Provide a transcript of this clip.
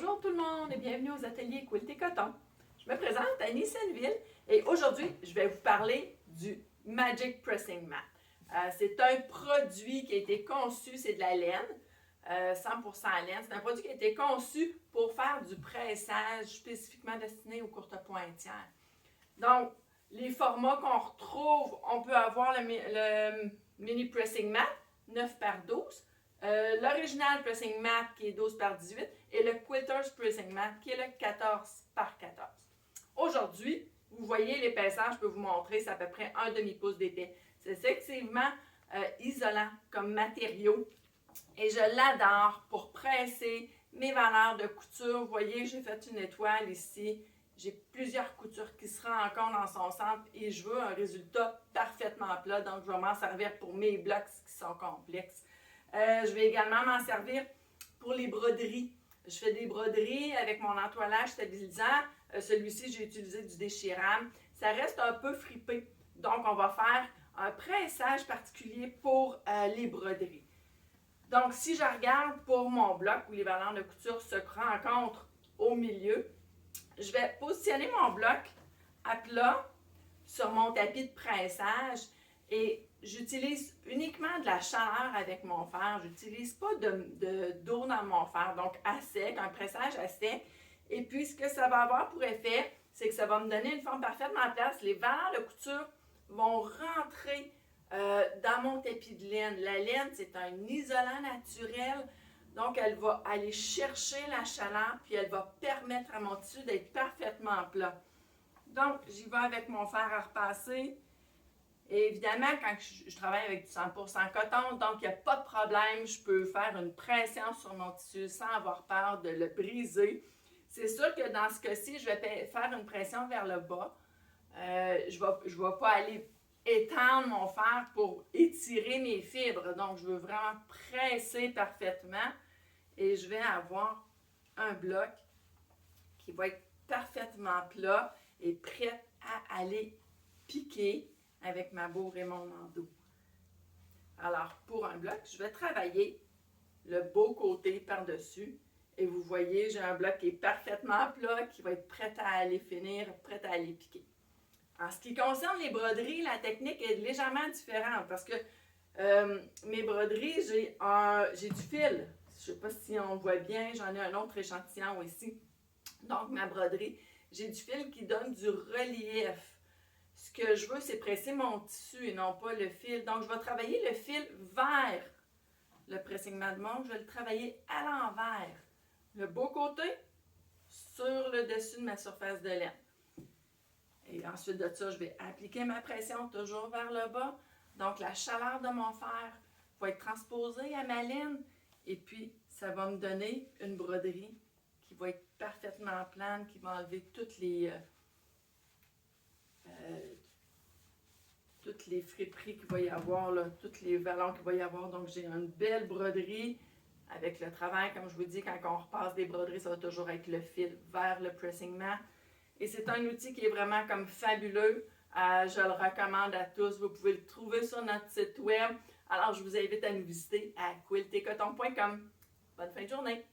Bonjour tout le monde et bienvenue aux ateliers Quilté Coton. Je me présente Annie Senneville et aujourd'hui je vais vous parler du Magic Pressing Mat. C'est un produit qui a été conçu, c'est de la laine, 100% laine. C'est un produit qui a été conçu pour faire du pressage spécifiquement destiné aux courtes pointières. Donc, les formats qu'on retrouve, on peut avoir le Mini Pressing Mat 9 par 12. L'original Pressing Mat qui est 12 par 18 et le Quilter's Pressing Mat qui est le 14 par 14. Aujourd'hui, vous voyez l'épaisseur, je peux vous montrer, c'est à peu près un demi-pouce d'épais. C'est effectivement isolant comme matériau et je l'adore pour presser mes valeurs de couture. Vous voyez, j'ai fait une étoile ici. J'ai plusieurs coutures qui se rendent encore dans son centre et je veux un résultat parfaitement plat. Donc, je vais m'en servir pour mes blocs qui sont complexes. Je vais également m'en servir pour les broderies. Je fais des broderies avec mon entoilage stabilisant. Celui-ci, j'ai utilisé du déchirable. Ça reste un peu fripé. Donc, on va faire un pressage particulier pour les broderies. Donc, si je regarde pour mon bloc où les valeurs de couture se rencontrent au milieu, je vais positionner mon bloc à plat sur mon tapis de pressage et j'utilise uniquement de la chaleur avec mon fer. Je n'utilise pas d'eau dans mon fer, donc à sec, un pressage à sec. Et puis, ce que ça va avoir pour effet, c'est que ça va me donner une forme parfaitement plate. Les valeurs de couture vont rentrer dans mon tapis de laine. La laine, c'est un isolant naturel. Donc, elle va aller chercher la chaleur, puis elle va permettre à mon tissu d'être parfaitement plat. Donc, j'y vais avec mon fer à repasser. Et évidemment, quand je travaille avec du 100% coton, donc il n'y a pas de problème, je peux faire une pression sur mon tissu sans avoir peur de le briser. C'est sûr que dans ce cas-ci, je vais faire une pression vers le bas. Je ne vais pas aller étendre mon fer pour étirer mes fibres. Donc, je veux vraiment presser parfaitement et je vais avoir un bloc qui va être parfaitement plat et prêt à aller piquer avec ma bourre et mon endos. Alors, pour un bloc, je vais travailler le beau côté par-dessus. Et vous voyez, j'ai un bloc qui est parfaitement plat, qui va être prêt à aller finir, prêt à aller piquer. En ce qui concerne les broderies, la technique est légèrement différente parce que mes broderies, j'ai du fil. Je ne sais pas si on voit bien, j'en ai un autre échantillon ici. Donc, ma broderie, j'ai du fil qui donne du relief. Ce que je veux, c'est presser mon tissu et non pas le fil. Donc, je vais travailler le fil vers le pressing mat de montre. Je vais le travailler à l'envers. Le beau côté sur le dessus de ma surface de laine. Et ensuite de ça, je vais appliquer ma pression toujours vers le bas. Donc, la chaleur de mon fer va être transposée à ma laine. Et puis, ça va me donner une broderie qui va être parfaitement plane, qui va enlever toutes les friperies qu'il va y avoir, là, toutes les vallons qu'il va y avoir. Donc, j'ai une belle broderie avec le travail. Comme je vous dis, quand on repasse des broderies, ça va toujours être le fil vers le pressing mat. Et c'est un outil qui est vraiment comme fabuleux. Je le recommande à tous. Vous pouvez le trouver sur notre site web. Alors, je vous invite à nous visiter à quiltécoton.com. Bonne fin de journée!